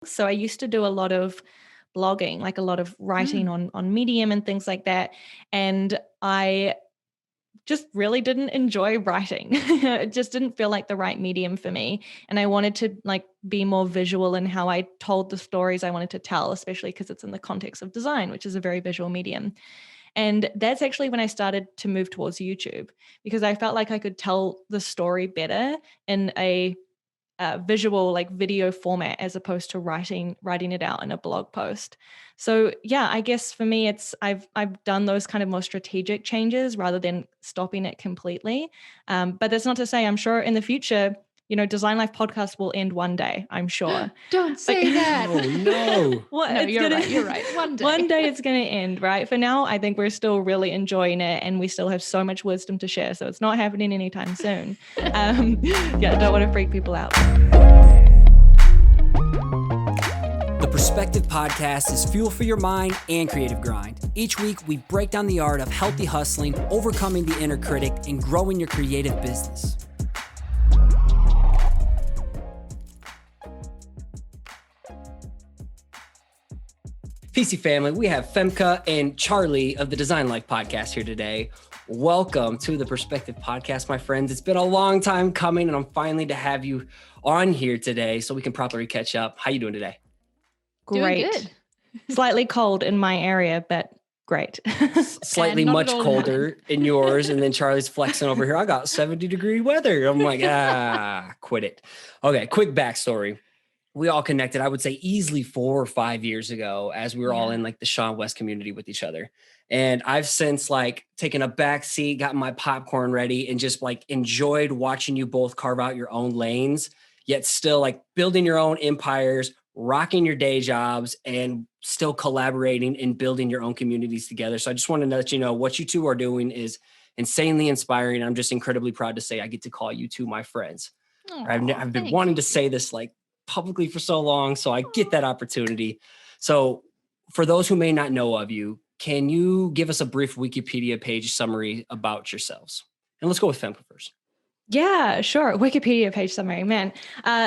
So I used to do a lot of blogging, like a lot of writing on Medium and things like that. And I just really didn't enjoy writing. It just didn't feel like the right medium for me. And I wanted to like be more visual in how I told the stories I wanted to tell, especially because it's in the context of design, which is a very visual medium. And that's actually when I started to move towards YouTube, because I felt like I could tell the story better in a visual, like video format, as opposed to writing it out in a blog post. So yeah, I guess for me, it's I've done those kind of more strategic changes rather than stopping it completely. But that's not to say I'm sure in the future, Design Life podcast will end one day, I'm sure. Don't say that. Oh, no. Well, no, you're right. One day. One day it's going to end, right? For now, I think we're still really enjoying it and we still have so much wisdom to share. So it's not happening anytime soon. Yeah, I don't want to freak people out. The Perspective Podcast is fuel for your mind and creative grind. Each week, we break down the art of healthy hustling, overcoming the inner critic, and growing your creative business. PC family, we have Femke and Charli of the Design Life podcast here today. Welcome to the Perspective Podcast, my friends. It's been a long time coming, and I'm finally to have you on here today so we can properly catch up. How you doing today? Great. Doing good. Slightly cold in my area, but great. Slightly much colder in yours, and then Charli's flexing over here. I got 70-degree weather. I'm like, quit it. Okay, quick backstory. We all connected, I would say easily 4 or 5 years ago, as we were all in like the Sean West community with each other. And I've since like taken a back seat, gotten my popcorn ready, and just like enjoyed watching you both carve out your own lanes, yet still like building your own empires, rocking your day jobs, and still collaborating and building your own communities together. So I just wanted to let you know what you two are doing is insanely inspiring. I'm just incredibly proud to say I get to call you two my friends. I've been wanting to say this like publicly for so long, so I get that opportunity. So for those who may not know of you, can you give us a brief Wikipedia page summary about yourselves? And let's go with Femke first. Yeah, sure. Wikipedia page summary, man.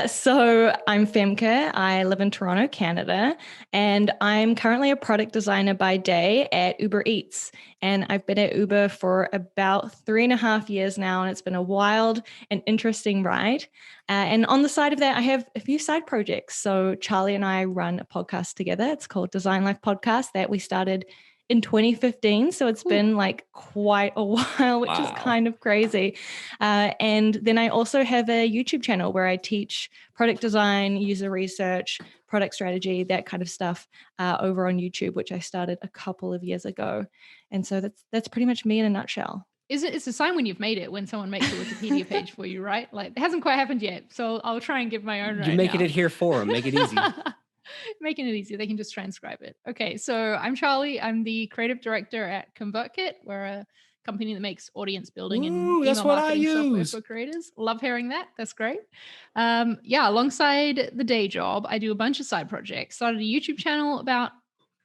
So I'm Femke. I live in Toronto, Canada, and I'm currently a product designer by day at Uber Eats. And I've been at Uber for about 3.5 years now, and it's been a wild and interesting ride. And on the side of that, I have a few side projects. So Charli and I run a podcast together. It's called Design Life Podcast that we started in 2015. So it's been like quite a while, which is kind of crazy. And then I also have a YouTube channel where I teach product design, user research, product strategy, that kind of stuff over on YouTube, which I started a couple of years ago. And so that's pretty much me in a nutshell. It's a sign when you've made it, when someone makes a Wikipedia page for you, right? Like it hasn't quite happened yet. So I'll try and give my own right now. You're making it here for them. Make it easy. Making it easy. They can just transcribe it. Okay, so I'm Charli. I'm the creative director at ConvertKit. We're a company that makes audience building and email marketing software for creators. Love hearing that. That's great. Alongside the day job, I do a bunch of side projects. Started a YouTube channel about,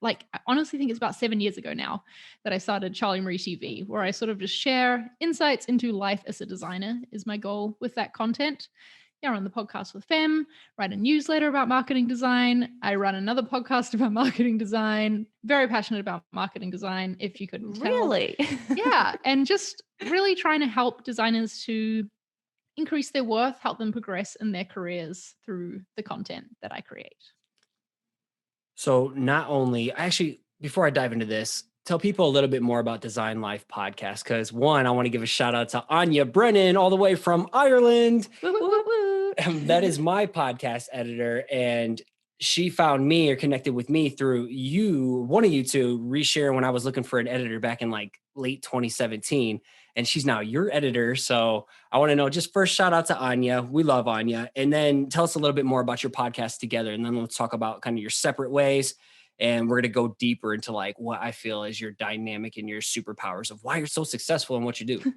I honestly think it's about 7 years ago now that I started Charli Marie TV, where I sort of just share insights into life as a designer is my goal with that content. I run the podcast with Fem, write a newsletter about marketing design. I run another podcast about marketing design. Very passionate about marketing design, if you couldn't tell. Really? Yeah. And just really trying to help designers to increase their worth, help them progress in their careers through the content that I create. So not only, actually, before I dive into this, tell people a little bit more about Design Life Podcast, because one, I want to give a shout out to Anya Brennan all the way from Ireland. Woo, woo, woo, woo. That is my podcast editor, and she found me or connected with me through one of you two resharing when I was looking for an editor back in like late 2017, and she's now your editor. So I want to know, just first shout out to Anya. We love Anya. And then tell us a little bit more about your podcast together. And then let's talk about kind of your separate ways. And we're going to go deeper into like what I feel is your dynamic and your superpowers of why you're so successful in what you do.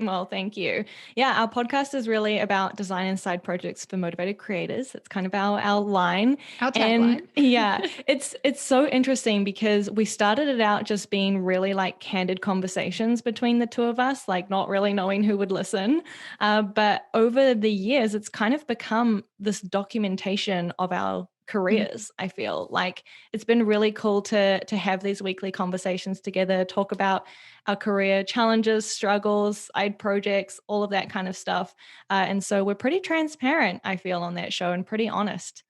Well, thank you. Yeah, our podcast is really about design and side projects for motivated creators. It's kind of our line. Our tagline. And yeah, it's so interesting because we started it out just being really like candid conversations between the two of us, like not really knowing who would listen. But over the years, it's kind of become this documentation of our careers. I feel like it's been really cool to have these weekly conversations together, talk about our career challenges, struggles, side projects, all of that kind of stuff. And so we're pretty transparent, I feel, on that show, and pretty honest.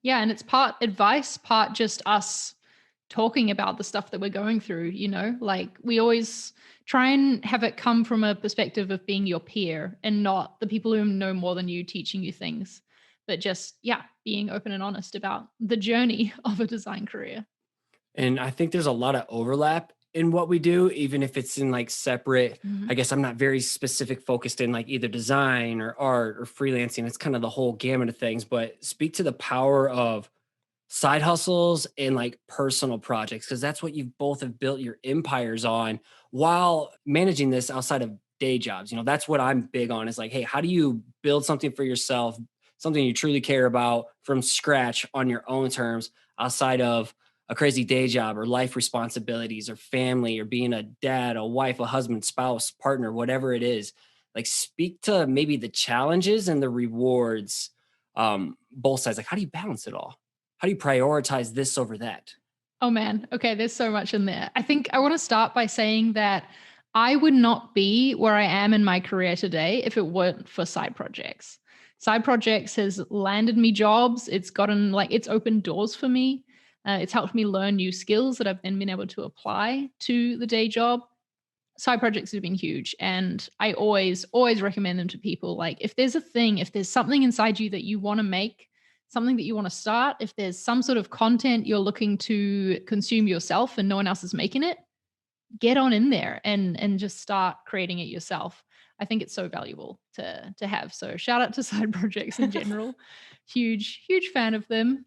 Yeah, and it's part advice, part just us talking about the stuff that we're going through, like we always try and have it come from a perspective of being your peer and not the people who know more than you teaching you things, but just, being open and honest about the journey of a design career. And I think there's a lot of overlap in what we do, even if it's in like separate, I guess I'm not very specific focused in like either design or art or freelancing. It's kind of the whole gamut of things, but speak to the power of side hustles and like personal projects, because that's what you both have built your empires on while managing this outside of day jobs. That's what I'm big on, is like, hey, how do you build something for yourself, something you truly care about from scratch on your own terms, outside of a crazy day job or life responsibilities or family or being a dad, a wife, a husband, spouse, partner, whatever it is. Like, speak to maybe the challenges and the rewards, both sides. Like, how do you balance it all? How do you prioritize this over that? Oh man. Okay. There's so much in there. I think I want to start by saying that I would not be where I am in my career today if it weren't for side projects. Side projects has landed me jobs. It's opened doors for me. It's helped me learn new skills that I've then been able to apply to the day job. Side projects have been huge. And I always recommend them to people. Like, if there's something inside you that you want to make, something that you want to start, if there's some sort of content you're looking to consume yourself and no one else is making it, get on in there and just start creating it yourself. I think it's so valuable to have. So shout out to side projects in general. Huge fan of them.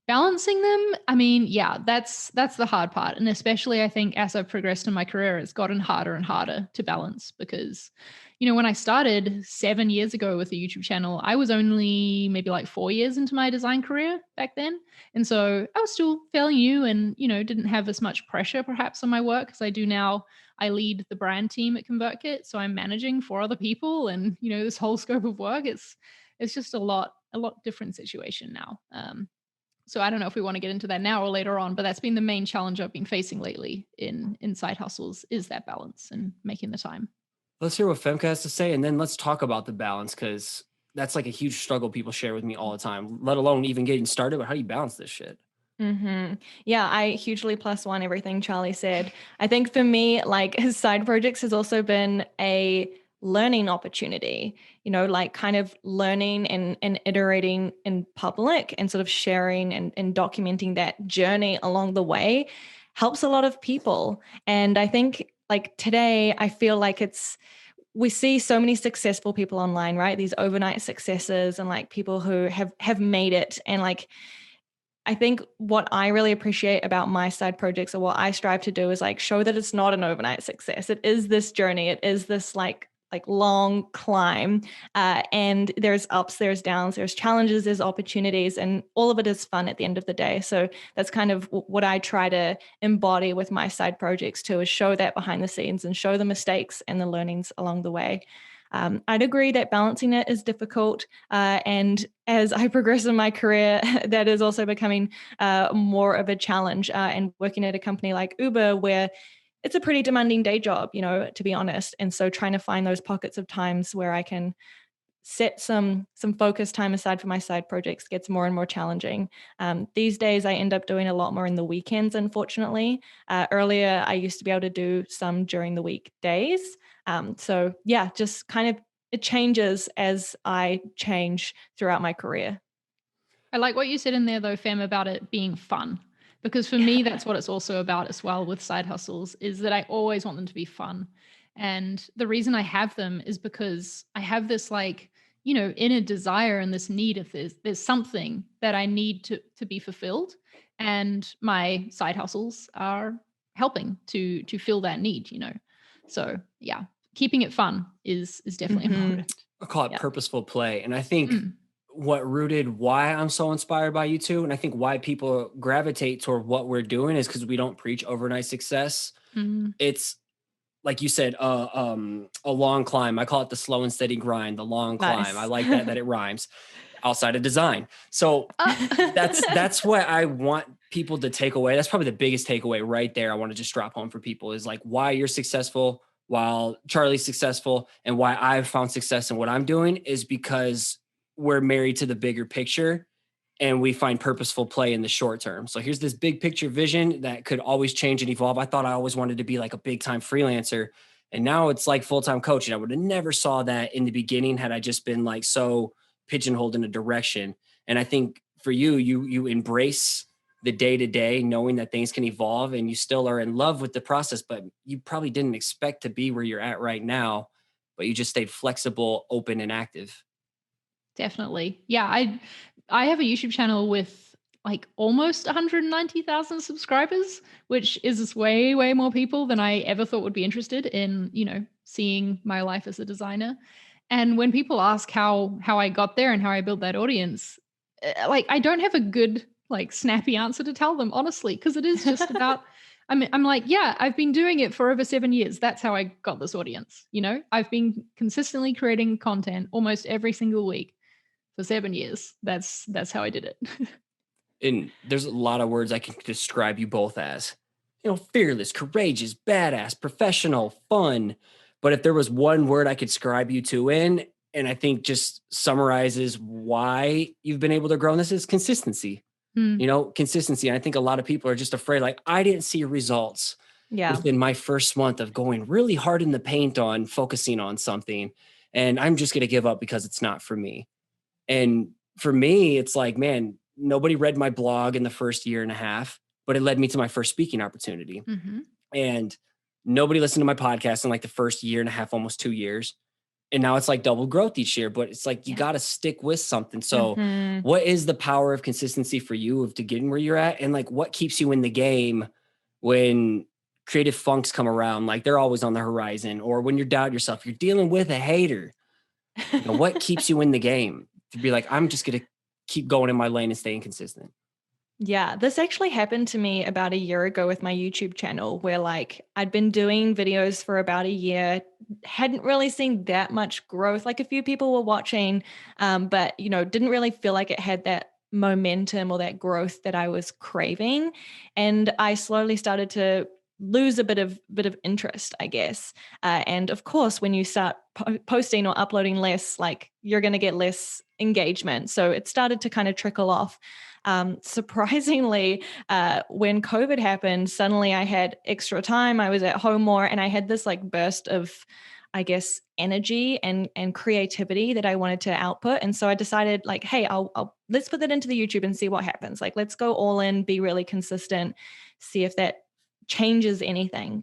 Balancing them, I mean, that's the hard part. And especially I think as I've progressed in my career, it's gotten harder and harder to balance because, when I started 7 years ago with the YouTube channel, I was only maybe like 4 years into my design career back then. And so I was still fairly new and, didn't have as much pressure perhaps on my work as I do now. I lead the brand team at ConvertKit. So I'm managing 4 other people and, this whole scope of work. It's just a lot different situation now. So I don't know if we want to get into that now or later on, but that's been the main challenge I've been facing lately in side hustles, is that balance and making the time. Let's hear what Femke has to say, and then let's talk about the balance, because that's like a huge struggle people share with me all the time, let alone even getting started. But how do you balance this shit? Yeah, I hugely +1 everything Charlie said. I think for me, like, his side projects has also been a learning opportunity, like kind of learning and iterating in public and sort of sharing and documenting that journey along the way helps a lot of people. And I think like today, I feel like we see so many successful people online, right? These overnight successes and like people who have made it. And like, I think what I really appreciate about my side projects, or what I strive to do, is like show that it's not an overnight success. It is this journey. It is this like long climb, and there's ups, there's downs, there's challenges, there's opportunities, and all of it is fun at the end of the day. So that's kind of what I try to embody with my side projects too, is show that behind the scenes and show the mistakes and the learnings along the way. I'd agree that balancing it is difficult. And as I progress in my career, that is also becoming more of a challenge. And working at a company like Uber, where it's a pretty demanding day job, to be honest. And so trying to find those pockets of times where I can set some focus time aside for my side projects gets more and more challenging. These days, I end up doing a lot more in the weekends, unfortunately. Earlier, I used to be able to do some during the weekdays. So yeah, just kind of it changes as I change throughout my career. I like what you said in there though, Fem, about it being fun. Because for me, that's what it's also about as well with side hustles, is that I always want them to be fun. And the reason I have them is because I have this inner desire and this need of there's something that I need to be fulfilled. And my side hustles are helping to fill that need, So yeah, keeping it fun is definitely important. I call it purposeful play. And I think what rooted why I'm so inspired by you two, and I think why people gravitate toward what we're doing, is because we don't preach overnight success. It's like you said, a long climb. I call it the slow and steady grind, the long climb. I like that it rhymes. outside of design. So that's what I want people to take away. That's probably the biggest takeaway right there. I want to just drop home for people is like why you're successful while Charlie's successful, and why I've found success in what I'm doing is because we're married to the bigger picture and we find purposeful play in the short term. So here's this big picture vision that could always change and evolve. I thought I always wanted to be like a big time freelancer, and now it's like full-time coaching. I would have never saw that in the beginning had I just been like so pigeonholed in a direction. And I think for you embrace the day-to-day, knowing that things can evolve, and you still are in love with the process, but you probably didn't expect to be where you're at right now, but you just stayed flexible, open, and active. Definitely. Yeah. I have a YouTube channel with like almost 190,000 subscribers, which is way, way more people than I ever thought would be interested in, seeing my life as a designer. And when people ask how I got there and how I built that audience, like I don't have a good like snappy answer to tell them, honestly, because it is just about I'm like, yeah, I've been doing it for over 7 years. That's how I got this audience. I've been consistently creating content almost every single week for 7 years. That's how I did it. And there's a lot of words I can describe you both as, fearless, courageous, badass, professional, fun. But if there was one word I could describe you two in, and I think just summarizes why you've been able to grow in this, is consistency. Consistency. And I think a lot of people are just afraid, like, I didn't see results within my first month of going really hard in the paint on focusing on something. And I'm just going to give up because it's not for me. And for me, it's like, man, nobody read my blog in the first year and a half, but it led me to my first speaking opportunity. Mm-hmm. And nobody listened to my podcast in like the first year and a half, almost 2 years. And now it's like double growth each year, but it's like, you got to stick with something. So what is the power of consistency for you to getting where you're at? And like, what keeps you in the game when creative funks come around? Like they're always on the horizon, or when you're doubting yourself, you're dealing with a hater. What keeps you in the game to be like, I'm just going to keep going in my lane and staying consistent? Yeah, this actually happened to me about a year ago with my YouTube channel, where like I'd been doing videos for about a year, hadn't really seen that much growth. Like a few people were watching, but didn't really feel like it had that momentum or that growth that I was craving. And I slowly started to lose a bit of interest, I guess. And of course, when you start posting or uploading less, like you're going to get less engagement. So it started to kind of trickle off. Surprisingly, when COVID happened, suddenly I had extra time. I was at home more, and I had this like burst of, I guess, energy and creativity that I wanted to output. And so I decided like, hey, I'll let's put that into the YouTube and see what happens. Like, let's go all in, be really consistent, see if that changes anything.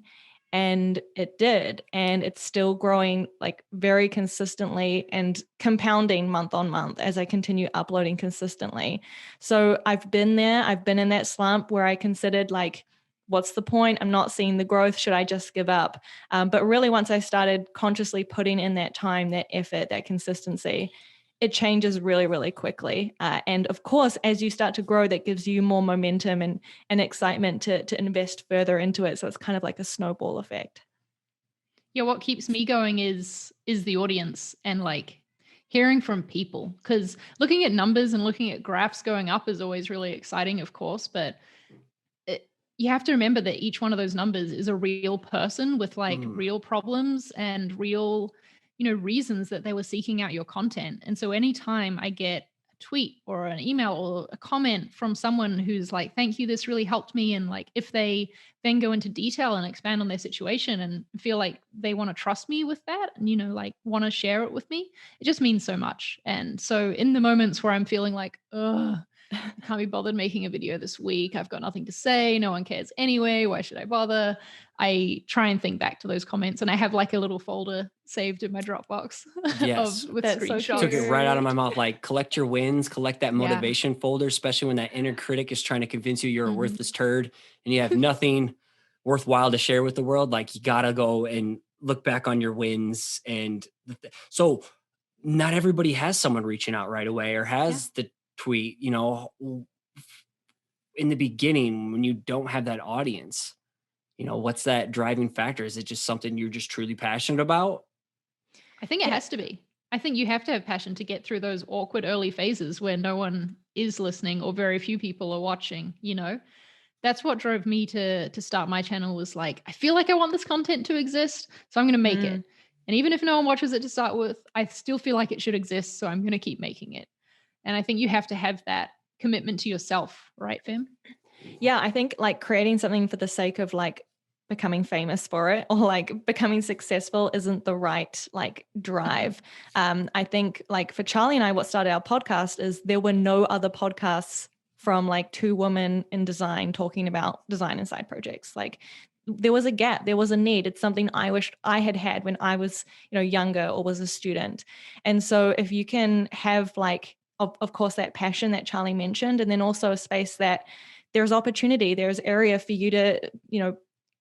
And it did. And it's still growing like very consistently and compounding month on month as I continue uploading consistently. So I've been there. I've been in that slump where I considered like, what's the point? I'm not seeing the growth. Should I just give up? But really, once I started consciously putting in that time, that effort, that consistency, it changes really, really quickly. And of course, as you start to grow, that gives you more momentum and excitement to invest further into it. So it's kind of like a snowball effect. Yeah, what keeps me going is the audience and like hearing from people, because looking at numbers and looking at graphs going up is always really exciting, of course, but you have to remember that each one of those numbers is a real person with like real problems and real reasons that they were seeking out your content. And so anytime I get a tweet or an email or a comment from someone who's like, thank you, this really helped me, and like if they then go into detail and expand on their situation and feel like they want to trust me with that and like want to share it with me, it just means so much. And so in the moments where I'm feeling like, ugh, I can't be bothered making a video this week, I've got nothing to say, no one cares anyway, why should I bother? I try and think back to those comments, and I have like a little folder saved in my Dropbox with screenshots. Took it right out of my mouth. Like, collect your wins, collect that motivation folder, especially when that inner critic is trying to convince you you're a worthless turd and you have nothing worthwhile to share with the world. Like, you gotta go and look back on your wins. And so not everybody has someone reaching out right away or has the tweet, in the beginning when you don't have that audience. What's that driving factor? Is it just something you're just truly passionate about? I think it has to be. I think you have to have passion to get through those awkward early phases where no one is listening or very few people are watching, you know? That's what drove me to start my channel, was like, I feel like I want this content to exist, so I'm going to make it. And even if no one watches it to start with, I still feel like it should exist, so I'm going to keep making it. And I think you have to have that commitment to yourself, right, Fem? Yeah, I think like creating something for the sake of like becoming famous for it or like becoming successful isn't the right like drive. I think like for Charli and I, what started our podcast is there were no other podcasts from like two women in design talking about design and side projects. Like there was a gap, there was a need. It's something I wished I had when I was, younger or was a student. And so if you can have like, of course, that passion that Charli mentioned, and then also a space that there's opportunity, there's area for you to,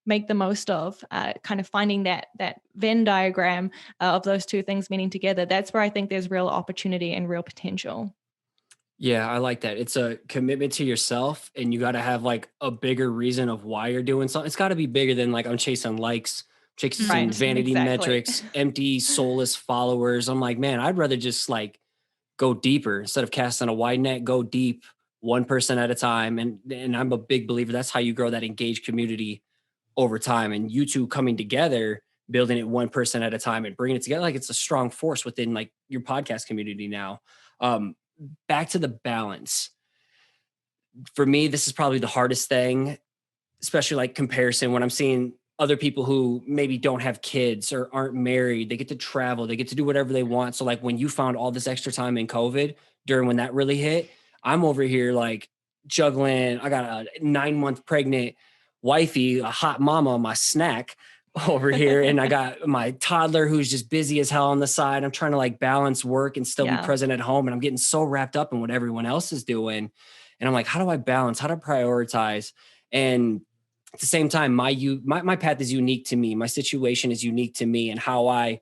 make the most of, kind of finding that Venn diagram of those two things meeting together. That's where I think there's real opportunity and real potential. Yeah, I like that. It's a commitment to yourself, and you got to have like a bigger reason of why you're doing something. It's got to be bigger than like I'm chasing likes, chasing Right, vanity exactly. metrics, empty, soulless followers. I'm like, man, I'd rather just like go deeper instead of casting a wide net, go deep, one person at a time. And I'm a big believer that's how you grow that engaged community over time. And you two coming together, building it one person at a time and bringing it together, like it's a strong force within like your podcast community now. Back to the balance. For me, this is probably the hardest thing, especially like comparison when I'm seeing other people who maybe don't have kids or aren't married. They get to travel, they get to do whatever they want. So like when you found all this extra time in COVID during when that really hit, I'm over here like juggling. I got a 9-month pregnant wifey, a hot mama on my snack over here. And I got my toddler who's just busy as hell on the side. I'm trying to like balance work and still be present at home. And I'm getting so wrapped up in what everyone else is doing. And I'm like, how do I balance? How do I prioritize? And at the same time, my path is unique to me. My situation is unique to me, and how I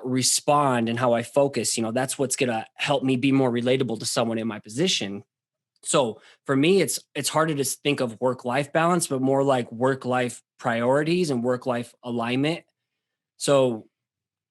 respond and how I focus, that's what's going to help me be more relatable to someone in my position. So for me, it's harder to think of work-life balance, but more like work-life priorities and work-life alignment. So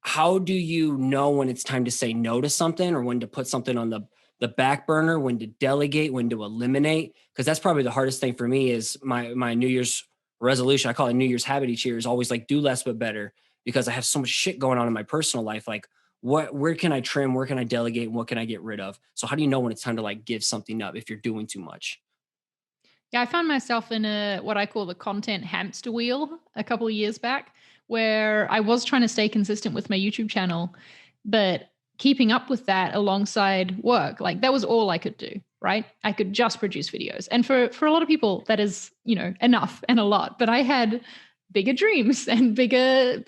how do you know when it's time to say no to something, or when to put something on the back burner, when to delegate, when to eliminate? Because that's probably the hardest thing for me is my New Year's resolution. I call it New Year's habit each year, is always like do less but better, because I have so much shit going on in my personal life. Like where can I trim? Where can I delegate? And what can I get rid of? So how do you know when it's time to like give something up if you're doing too much? Yeah, I found myself in what I call the content hamster wheel a couple of years back, where I was trying to stay consistent with my YouTube channel, but keeping up with that alongside work, like that was all I could do, right? I could just produce videos. And for a lot of people, that is, enough and a lot. But I had bigger dreams and bigger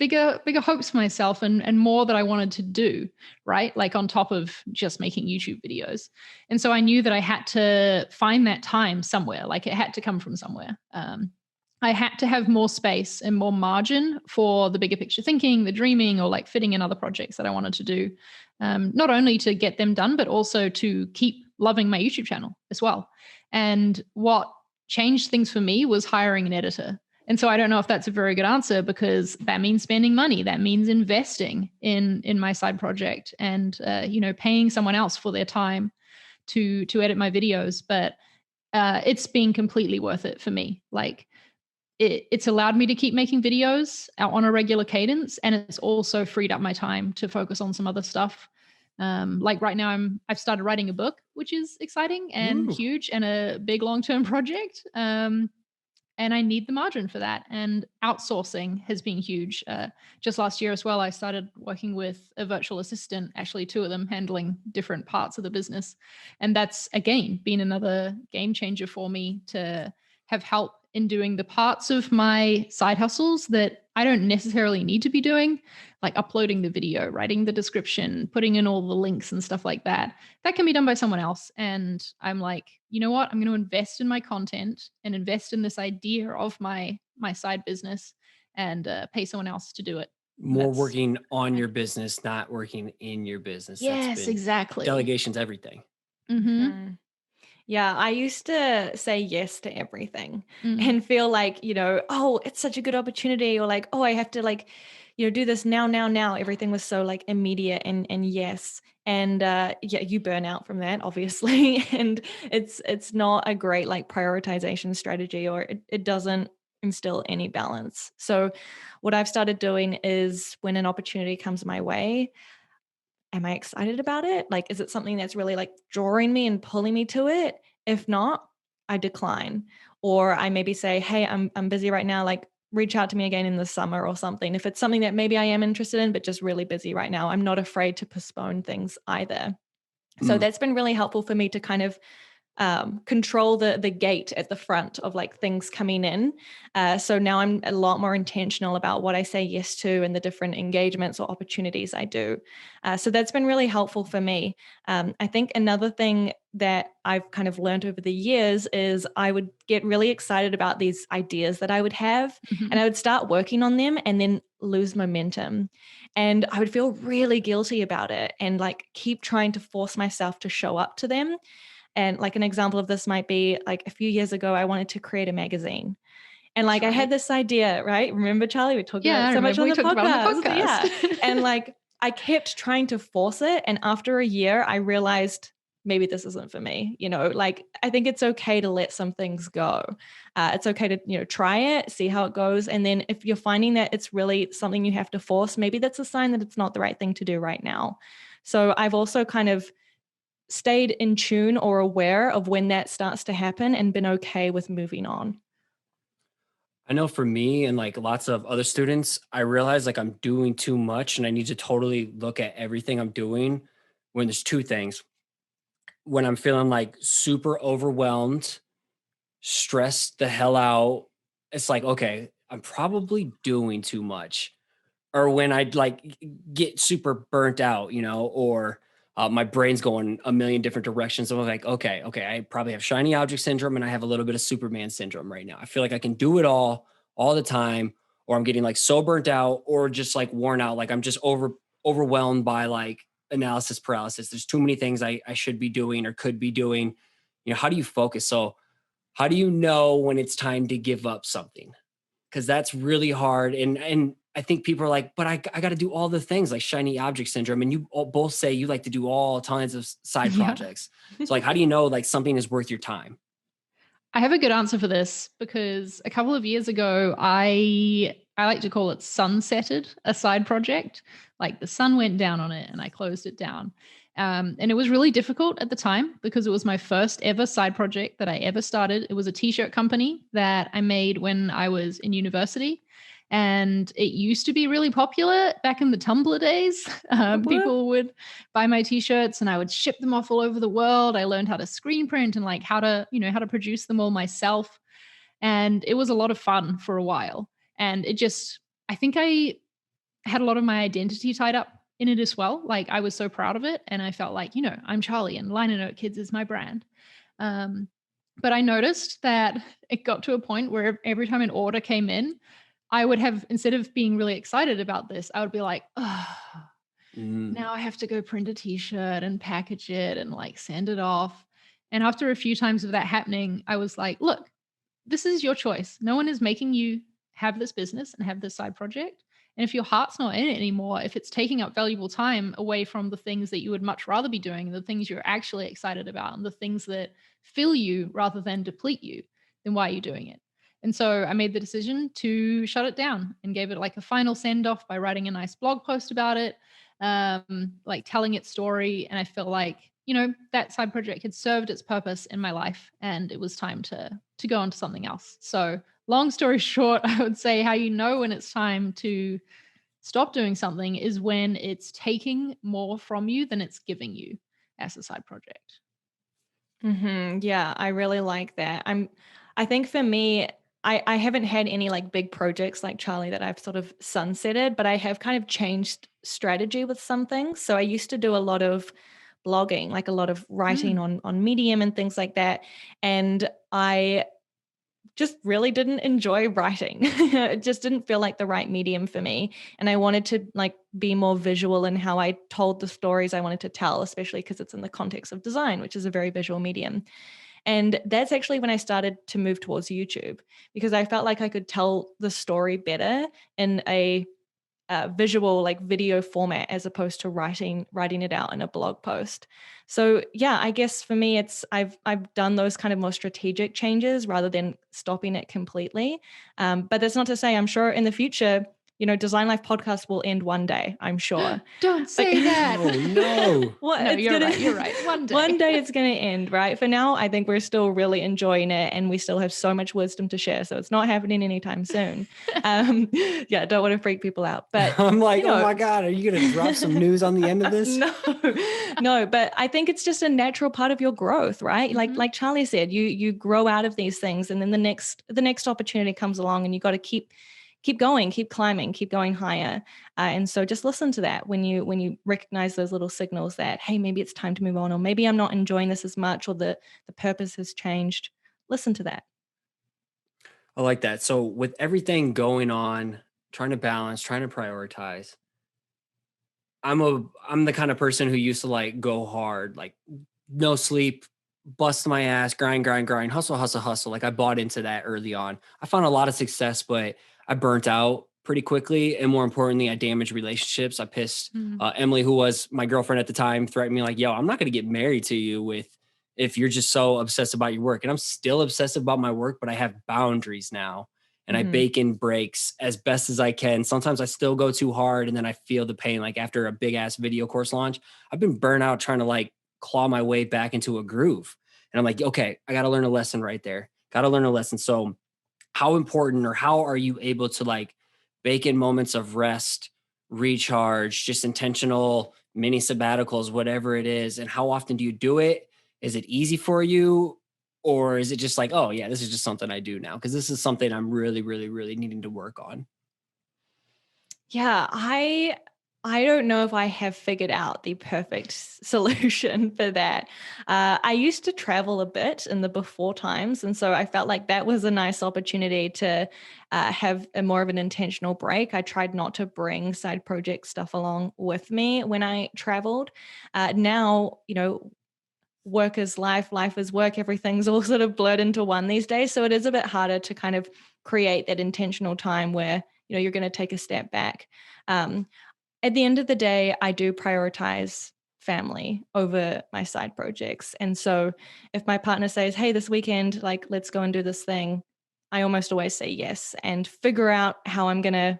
hopes for myself, and more that I wanted to do, right? Like on top of just making YouTube videos. And so I knew that I had to find that time somewhere, like it had to come from somewhere. I had to have more space and more margin for the bigger picture thinking, the dreaming, or like fitting in other projects that I wanted to do. Not only to get them done, but also to keep loving my YouTube channel as well. And what changed things for me was hiring an editor. And so I don't know if that's a very good answer, because that means spending money. That means investing in my side project and, paying someone else for their time to edit my videos. But it's been completely worth it for me. Like it's allowed me to keep making videos on a regular cadence. And it's also freed up my time to focus on some other stuff. Like right now I've started writing a book, which is exciting and huge and a big long-term project. And I need the margin for that. And outsourcing has been huge. Just last year as well, I started working with a virtual assistant, actually 2 of them handling different parts of the business. And that's, again, been another game changer for me to have help in doing the parts of my side hustles that I don't necessarily need to be doing, like uploading the video, writing the description, putting in all the links and stuff like that. That can be done by someone else. And I'm like, you know what? I'm going to invest in my content and invest in this idea of my side business and pay someone else to do it. More working on your business, not working in your business. Yes, exactly. Delegation's everything. Mm-hmm. Yeah, I used to say yes to everything and feel like, oh, it's such a good opportunity, or like, oh, I have to like do this now. Everything was so like immediate and yes. And yeah, you burn out from that, obviously. And it's not a great like prioritization strategy, or it doesn't instill any balance. So what I've started doing is when an opportunity comes my way, am I excited about it? Like, is it something that's really like drawing me and pulling me to it? If not, I decline. Or I maybe say, hey, I'm busy right now. Like, reach out to me again in the summer or something. If it's something that maybe I am interested in, but just really busy right now, I'm not afraid to postpone things either. So that's been really helpful for me to kind of control the gate at the front of like things coming in. So now I'm a lot more intentional about what I say yes to and the different engagements or opportunities I do. So that's been really helpful for me. I think another thing that I've kind of learned over the years is I would get really excited about these ideas that I would have, and I would start working on them and then lose momentum. And I would feel really guilty about it and like keep trying to force myself to show up to them. And like an example of this might be like a few years ago, I wanted to create a magazine. And like I had this idea, right? Remember, Charlie, we talked about it so much on the podcast. Yeah. And like I kept trying to force it. And after a year, I realized maybe this isn't for me. Like I think it's okay to let some things go. It's okay to, try it, see how it goes. And then if you're finding that it's really something you have to force, maybe that's a sign that it's not the right thing to do right now. So I've also kind of stayed in tune or aware of when that starts to happen and been okay with moving on. I know for me and like lots of other students, I realize like I'm doing too much and I need to totally look at everything I'm doing when there's two things. When I'm feeling like super overwhelmed, stressed the hell out, it's like, okay, I'm probably doing too much. Or when I'd like get super burnt out, or my brain's going a million different directions. So I'm like, okay, I probably have shiny object syndrome and I have a little bit of Superman syndrome right now. I feel like I can do it all the time, or I'm getting like so burnt out or just like worn out. Like I'm just overwhelmed by like analysis paralysis. There's too many things I should be doing or could be doing. How do you focus? So how do you know when it's time to give up something? Because that's really hard. And I think people are like, but I got to do all the things like shiny object syndrome. And you both say you like to do all tons of side projects. So like, how do you know like something is worth your time? I have a good answer for this because a couple of years ago, I like to call it sunsetted a side project. Like the sun went down on it and I closed it down. And it was really difficult at the time because it was my first ever side project that I ever started. It was a t-shirt company that I made when I was in university. And it used to be really popular back in the Tumblr days. People would buy my t-shirts and I would ship them off all over the world. I learned how to screen print and like how to produce them all myself. And it was a lot of fun for a while. And I think I had a lot of my identity tied up in it as well. Like I was so proud of it. And I felt like, I'm Charlie and Liner Note Kids is my brand. But I noticed that it got to a point where every time an order came in, I would have, instead of being really excited about this, I would be like, oh, now I have to go print a t-shirt and package it and like send it off. And after a few times of that happening, I was like, look, this is your choice. No one is making you have this business and have this side project. And if your heart's not in it anymore, if it's taking up valuable time away from the things that you would much rather be doing, the things you're actually excited about, and the things that fill you rather than deplete you, then why are you doing it? And so I made the decision to shut it down and gave it like a final send off by writing a nice blog post about it, like telling its story. And I felt like, that side project had served its purpose in my life and it was time to go on to something else. So long story short, I would say how you know when it's time to stop doing something is when it's taking more from you than it's giving you as a side project. Yeah, I really like that. I think for me, I haven't had any like big projects like Charlie that I've sort of sunsetted, but I have kind of changed strategy with some things. So I used to do a lot of blogging, like a lot of writing on Medium and things like that. And I just really didn't enjoy writing. It just didn't feel like the right medium for me. And I wanted to like be more visual in how I told the stories I wanted to tell, especially because it's in the context of design, which is a very visual medium. And that's actually when I started to move towards YouTube, because I felt like I could tell the story better in a visual, like video format, as opposed to writing it out in a blog post. So yeah, I guess for me, it's I've done those kind of more strategic changes rather than stopping it completely. But that's not to say, I'm sure in the future, Design Life podcast will end one day, I'm sure. Don't say that. Oh no. Well, No, you're right. One day it's going to end, right? For now, I think we're still really enjoying it, and we still have so much wisdom to share. So it's not happening anytime soon. Yeah, don't want to freak people out. But I'm like, oh my God, are you going to drop some news on the end of this? No, but I think it's just a natural part of your growth, right? Mm-hmm. Like Charlie said, you grow out of these things, and then the next opportunity comes along, and you got to keep going, keep climbing, keep going higher. And so just listen to that when you recognize those little signals that, hey, maybe it's time to move on, or maybe I'm not enjoying this as much, or the purpose has changed. Listen to that. I like that. So with everything going on, trying to balance, trying to prioritize, I'm the kind of person who used to like go hard, like no sleep, bust my ass, grind, hustle. Like I bought into that early on. I found a lot of success, but I burnt out pretty quickly. And more importantly, I damaged relationships. I pissed Emily, who was my girlfriend at the time, threatened me like, yo, I'm not going to get married to you if you're just so obsessed about your work. And I'm still obsessed about my work, but I have boundaries now. And I bake in breaks as best as I can. Sometimes I still go too hard, and then I feel the pain. Like after a big ass video course launch, I've been burnt out trying to like claw my way back into a groove. And I'm like, okay, I got to learn a lesson right there. Got to learn a lesson. So how important, or how are you able to like bake in moments of rest, recharge, just intentional mini sabbaticals, whatever it is? And how often do you do it? Is it easy for you? Or is it just like, oh yeah, this is just something I do now? Because this is something I'm really, really, really needing to work on. Yeah, I don't know if I have figured out the perfect solution for that. I used to travel a bit in the before times, and so I felt like that was a nice opportunity to have a more of an intentional break. I tried not to bring side project stuff along with me when I traveled. Now, work is life, life is work, everything's all sort of blurred into one these days. So it is a bit harder to kind of create that intentional time where, you're going to take a step back. At the end of the day, I do prioritize family over my side projects. And so if my partner says, hey, this weekend, like, let's go and do this thing, I almost always say yes, and figure out how I'm going to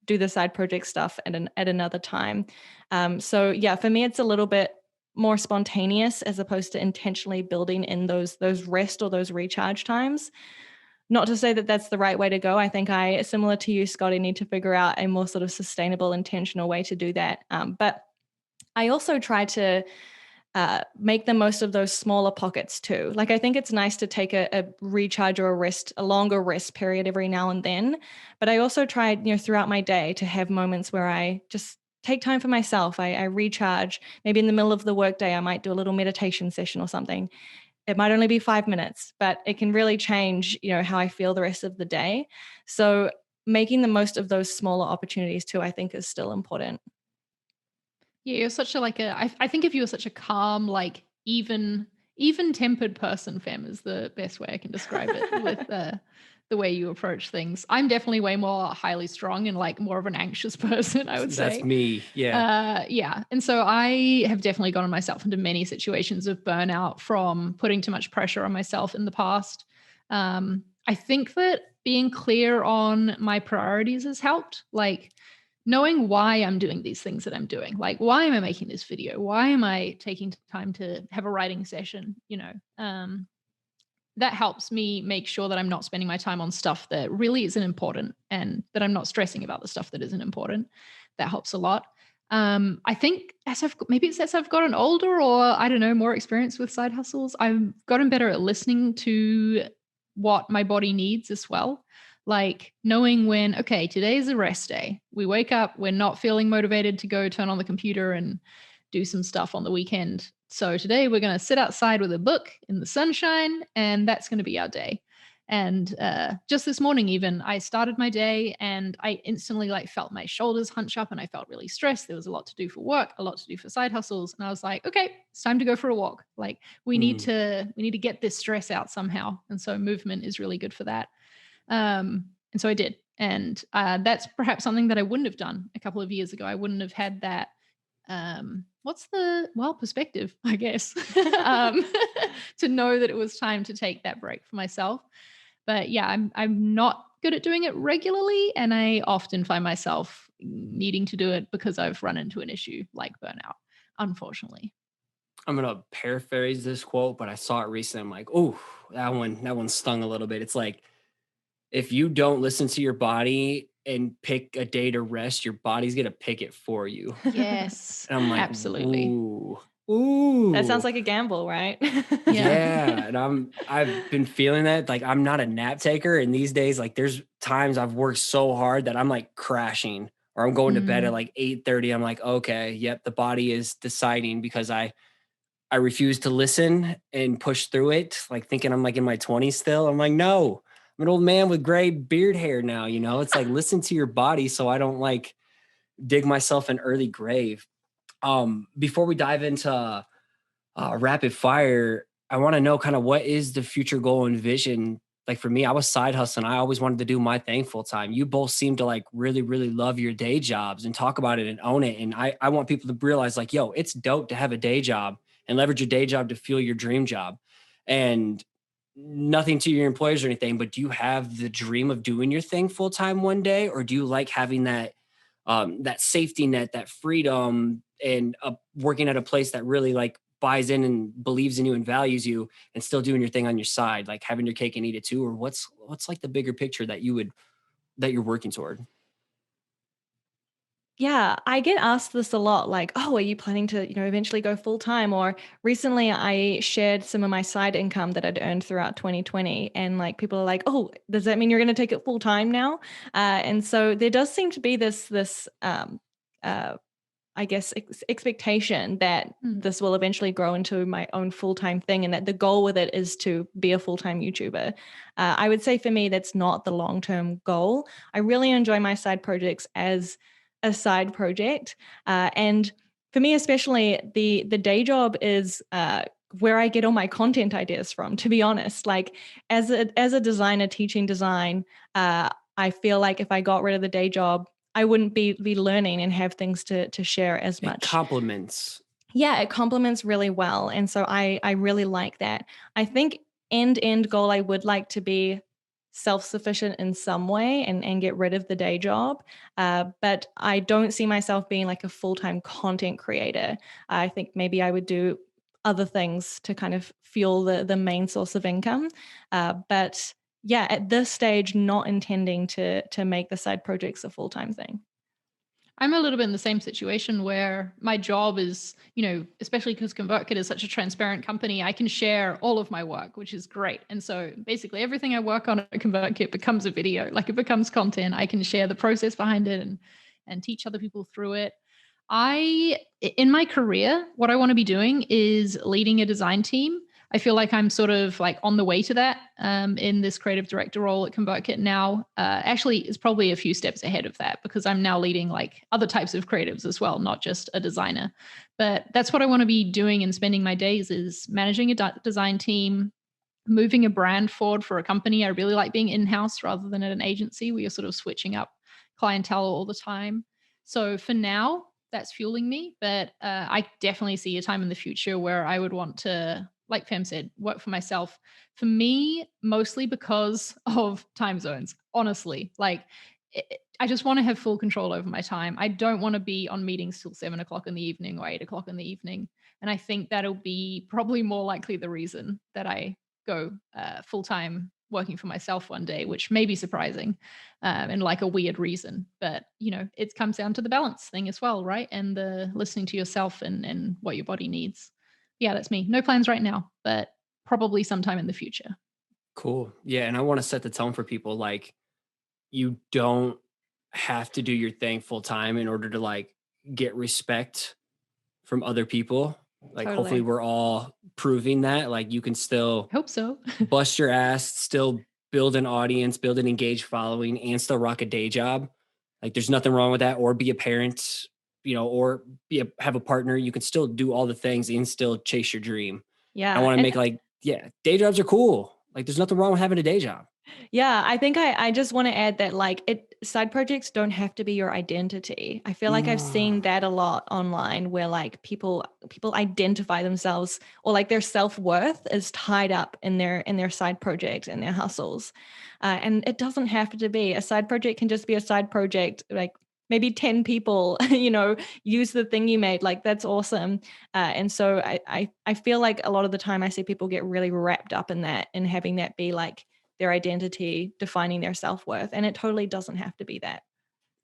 do the side project stuff at another time. So yeah, for me, it's a little bit more spontaneous as opposed to intentionally building in those rest or those recharge times. Not to say that that's the right way to go. I think similar to you, Scotty, need to figure out a more sort of sustainable, intentional way to do that. But I also try to make the most of those smaller pockets too. Like I think it's nice to take a recharge or a longer rest period every now and then. But I also try, throughout my day to have moments where I just take time for myself. I recharge. Maybe in the middle of the workday, I might do a little meditation session or something. It might only be 5 minutes, but it can really change, how I feel the rest of the day. So making the most of those smaller opportunities too, I think is still important. Yeah, you're such I think if you were such a calm, like even tempered person, Fem is the best way I can describe it with the way you approach things. I'm definitely way more highly strung and like more of an anxious person, I would say. That's me. Yeah. Yeah. And so I have definitely gotten myself into many situations of burnout from putting too much pressure on myself in the past. I think that being clear on my priorities has helped. Like knowing why I'm doing these things that I'm doing. Like, why am I making this video? Why am I taking time to have a writing session? That helps me make sure that I'm not spending my time on stuff that really isn't important, and that I'm not stressing about the stuff that isn't important. That helps a lot. I think as I've gotten older, or I don't know, more experience with side hustles, I've gotten better at listening to what my body needs as well. Like knowing when, okay, today is a rest day. We wake up, we're not feeling motivated to go turn on the computer and do some stuff on the weekend. So today we're going to sit outside with a book in the sunshine, and that's going to be our day. And just this morning, even, I started my day and I instantly felt my shoulders hunch up, and I felt really stressed. There was a lot to do for work, a lot to do for side hustles. And I was like, okay, it's time to go for a walk. Like we need to get this stress out somehow. And so movement is really good for that. And so I did. And that's perhaps something that I wouldn't have done a couple of years ago. I wouldn't have had that perspective, I guess, to know that it was time to take that break for myself. But yeah, I'm not good at doing it regularly, and I often find myself needing to do it because I've run into an issue like burnout, unfortunately. I'm gonna paraphrase this quote, but I saw it recently. I'm like, oh, that one stung a little bit. It's like, if you don't listen to your body and pick a day to rest, your body's gonna pick it for you. Yes, And I'm like, absolutely. Ooh. That sounds like a gamble, right? Yeah. And I've been feeling that. Like, I'm not a nap taker. And these days, like, there's times I've worked so hard that I'm like crashing, or I'm going to bed at like 8:30. I'm like, okay, yep, the body is deciding, because I refuse to listen and push through it, like thinking I'm like in my 20s still. I'm like, no, I'm an old man with gray beard hair now. It's like, listen to your body so I don't like dig myself an early grave. Before we dive into rapid fire, I want to know kind of, what is the future goal and vision? Like for me, I was side hustling. I always wanted to do my thing full time. You both seem to like really, really love your day jobs and talk about it and own it. And I want people to realize, like, yo, it's dope to have a day job and leverage your day job to fuel your dream job. And nothing to your employers or anything, but do you have the dream of doing your thing full time one day? Or do you like having that safety net, that freedom, and working at a place that really like buys in and believes in you and values you, and still doing your thing on your side, like having your cake and eat it too? Or what's like the bigger picture that you're working toward? Yeah, I get asked this a lot, like, oh, are you planning to, eventually go full time? Or recently I shared some of my side income that I'd earned throughout 2020. And like, people are like, oh, does that mean you're going to take it full time now? And so there does seem to be this I guess, expectation that this will eventually grow into my own full-time thing, and that the goal with it is to be a full-time YouTuber. I would say for me, that's not the long-term goal. I really enjoy my side projects as a side project. And for me, especially, the day job is where I get all my content ideas from, to be honest. Like, as a designer teaching design, I feel like if I got rid of the day job, I wouldn't be learning and have things to share as much. It complements. Yeah, it complements really well. And so I really like that. I think end goal, I would like to be self-sufficient in some way and get rid of the day job. But I don't see myself being like a full-time content creator. I think maybe I would do other things to kind of fuel the main source of income. But yeah, at this stage, not intending to make the side projects a full-time thing. I'm a little bit in the same situation where my job is, especially because ConvertKit is such a transparent company, I can share all of my work, which is great. And so basically everything I work on at ConvertKit becomes a video, like it becomes content. I can share the process behind it and teach other people through it. In my career, what I want to be doing is leading a design team. I feel like I'm sort of like on the way to that in this creative director role at ConvertKit now. Actually, it's probably a few steps ahead of that, because I'm now leading like other types of creatives as well, not just a designer. But that's what I want to be doing and spending my days, is managing a design team, moving a brand forward for a company. I really like being in-house rather than at an agency where you're sort of switching up clientele all the time. So for now, that's fueling me. But I definitely see a time in the future where I would want to, like Fem said, work for myself. For me, mostly because of time zones, honestly. Like, I just want to have full control over my time. I don't want to be on meetings till 7 o'clock in the evening or 8 o'clock in the evening. And I think that'll be probably more likely the reason that I go full-time working for myself one day, which may be surprising and like a weird reason. But, it comes down to the balance thing as well, right? And the listening to yourself and what your body needs. Yeah, that's me. No plans right now, but probably sometime in the future. Cool. Yeah. And I want to set the tone for people. Like, you don't have to do your thing full time in order to like get respect from other people. Like, Totally. hopefully we're all proving that, like, you can still Hope so. bust your ass, still build an audience, build an engaged following, and still rock a day job. Like, there's nothing wrong with that. Or be a parent, or have a partner. You can still do all the things and still chase your dream. Yeah. I want to make day jobs are cool. Like there's nothing wrong with having a day job. Yeah, I think I just want to add that like side projects don't have to be your identity. I feel like I've seen that a lot online where like people identify themselves or like their self-worth is tied up in their side project and their hustles. And it doesn't have to be. A side project can just be a side project, like maybe 10 people, use the thing you made. Like that's awesome. And so I feel like a lot of the time I see people get really wrapped up in that and having that be like their identity, defining their self-worth. And it totally doesn't have to be that.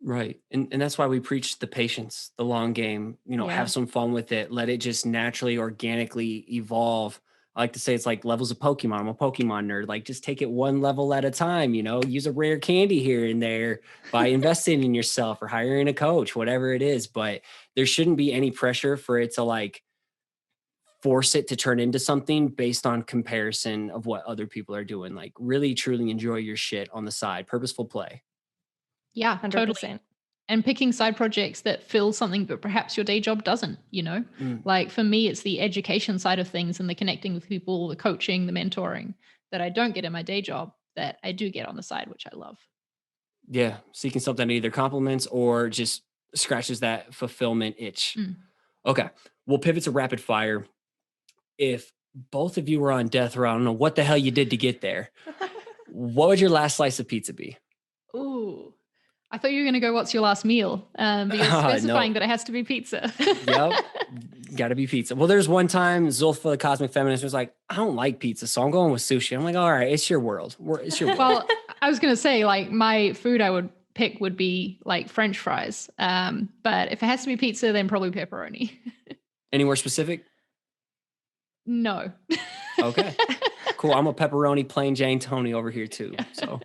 Right. And that's why we preach the patience, the long game, have some fun with it. Let it just naturally, organically evolve. I like to say it's like levels of Pokemon. I'm a Pokemon nerd. Like just take it one level at a time, use a rare candy here and there by investing in yourself or hiring a coach, whatever it is. But there shouldn't be any pressure for it to like force it to turn into something based on comparison of what other people are doing. Like really, truly enjoy your shit on the side, purposeful play. Yeah, 100%. Totally. And picking side projects that fill something, but perhaps your day job doesn't, Like for me, it's the education side of things and the connecting with people, the coaching, the mentoring that I don't get in my day job that I do get on the side, which I love. Yeah. Seeking something that either complements or just scratches that fulfillment itch. Okay. We'll pivot to rapid fire. If both of you were on death row, I don't know what the hell you did to get there. What would your last slice of pizza be? Ooh, I thought you were going to go, what's your last meal? But you're specifying that it has to be pizza. Yep. Got to be pizza. Well, there's one time Zulfa, the cosmic feminist, was like, I don't like pizza, so I'm going with sushi. I'm like, all right, it's your world. It's your world. Well, I was going to say like my food I would pick would be like French fries. But if it has to be pizza, then probably pepperoni. Any more specific? No. Okay. Cool. I'm a pepperoni plain Jane Tony over here too. So.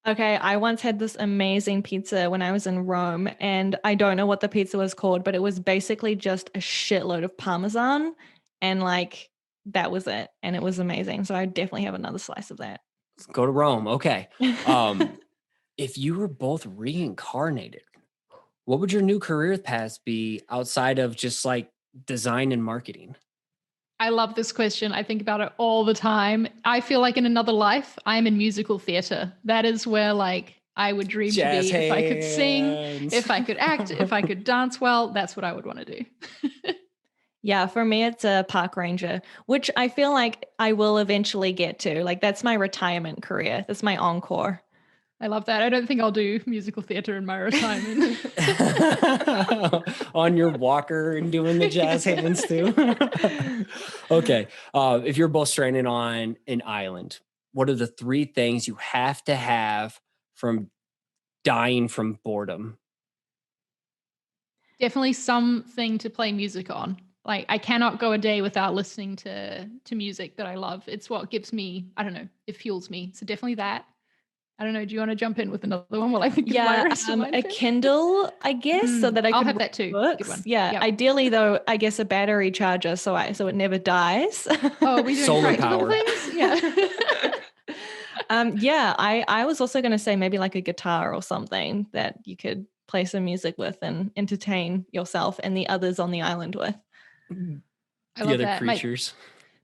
Okay. I once had this amazing pizza when I was in Rome, and I don't know what the pizza was called, but it was basically just a shitload of Parmesan, and like that was it. And it was amazing. So I definitely have another slice of that. Let's go to Rome. Okay. If you were both reincarnated, what would your new career paths be outside of just like design and marketing? I love this question. I think about it all the time. I feel like in another life, I'm in musical theater. That is where like I would dream Jazz to be. hands. If I could sing, if I could act, if I could dance well, that's what I would want to do. Yeah, for me, it's a park ranger, which I feel like I will eventually get to. Like that's my retirement career. That's my encore. I love that. I don't think I'll do musical theater in my retirement. On your walker and doing the jazz hands too. Okay. If you're both stranded on an island, what are the 3 things you have to have from dying from boredom? Definitely something to play music on. Like I cannot go a day without listening to music that I love. It's what gives me, I don't know, it fuels me. So definitely that. I don't know. Do you want to jump in with another one while I think of my rest of mine? A Kindle, I guess, so that I'll have that too. Good one. Yeah. Yep. Ideally, though, I guess a battery charger, so it never dies. Oh, we doing solar practical power things? Yeah. Yeah. I was also going to say maybe like a guitar or something that you could play some music with and entertain yourself and the others on the island with. I love other that. creatures.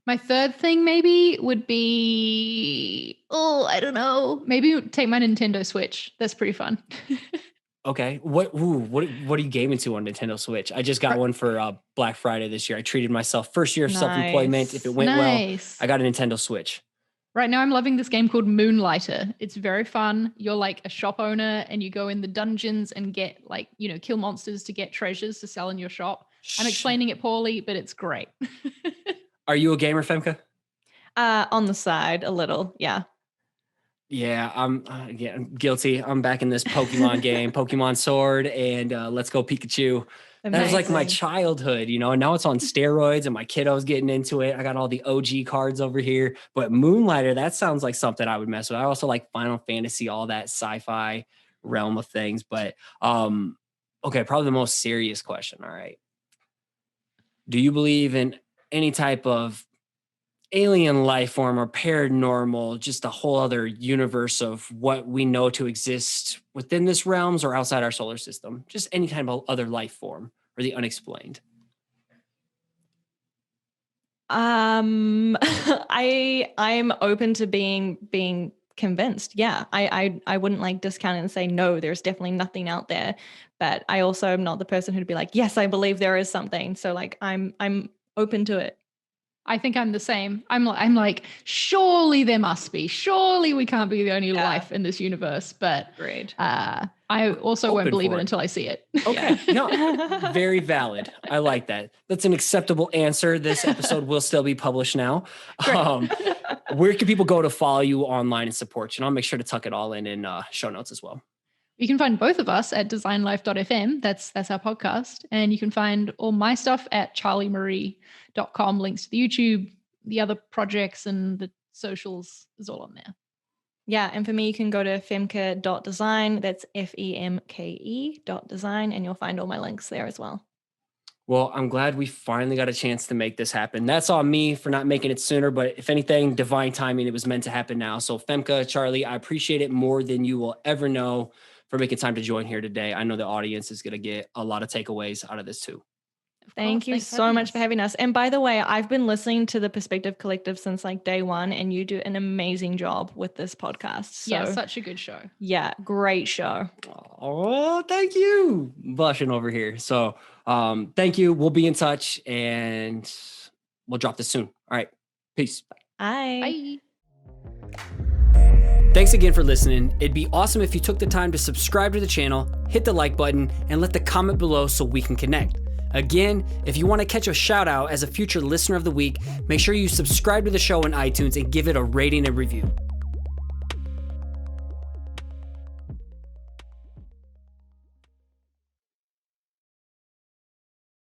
My third thing maybe would be, I don't know. Maybe take my Nintendo Switch. That's pretty fun. Okay. What are you gaming to on Nintendo Switch? I just got one for Black Friday this year. I treated myself. First year of self-employment. If it went well, I got a Nintendo Switch. Right now I'm loving this game called Moonlighter. It's very fun. You're like a shop owner and you go in the dungeons and get like, kill monsters to get treasures to sell in your shop. I'm explaining it poorly, but it's great. Are you a gamer, Femke? On the side, a little, yeah. Yeah, I'm guilty. I'm back in this Pokemon game, Pokemon Sword, and Let's Go Pikachu. Amazing. That was like my childhood, and now it's on steroids and my kiddo's getting into it. I got all the OG cards over here, but Moonlighter, that sounds like something I would mess with. I also like Final Fantasy, all that sci-fi realm of things, but okay, probably the most serious question. All right. Do you believe in any type of alien life form or paranormal, just a whole other universe of what we know to exist within this realms or outside our solar system? Just any kind of other life form or the unexplained. I'm open to being convinced. Yeah. I wouldn't like discount it and say, no, there's definitely nothing out there. But I also am not the person who'd be like, yes, I believe there is something. So like, I'm open to it. I think I'm the same. I'm like, surely there must be. Surely we can't be the only life in this universe. But Great. I also won't believe it until I see it. Okay. No, very valid. I like that. That's an acceptable answer. This episode will still be published now. Where can people go to follow you online and support you? And I'll make sure to tuck it all in show notes as well. You can find both of us at designlife.fm. That's our podcast. And you can find all my stuff at charliemarie.com. Links to the YouTube, the other projects, and the socials is all on there. Yeah. And for me, you can go to femke.design. That's FEMKE.design. And you'll find all my links there as well. Well, I'm glad we finally got a chance to make this happen. That's on me for not making it sooner, but if anything, divine timing, it was meant to happen now. So Femke, Charli, I appreciate it more than you will ever know for making time to join here today. I know the audience is going to get a lot of takeaways out of this too. Thank you so much for having us. And by the way, I've been listening to the Perspective Collective since like day one, and you do an amazing job with this podcast. So, yeah, such a good show. Yeah, great show. Oh, thank you. Blushing over here. So thank you. We'll be in touch and we'll drop this soon. All right. Peace. Bye. Bye. Thanks again for listening. It'd be awesome if you took the time to subscribe to the channel, hit the like button, and let the comment below so we can connect. Again, if you want to catch a shout out as a future listener of the week, make sure you subscribe to the show on iTunes and give it a rating and review.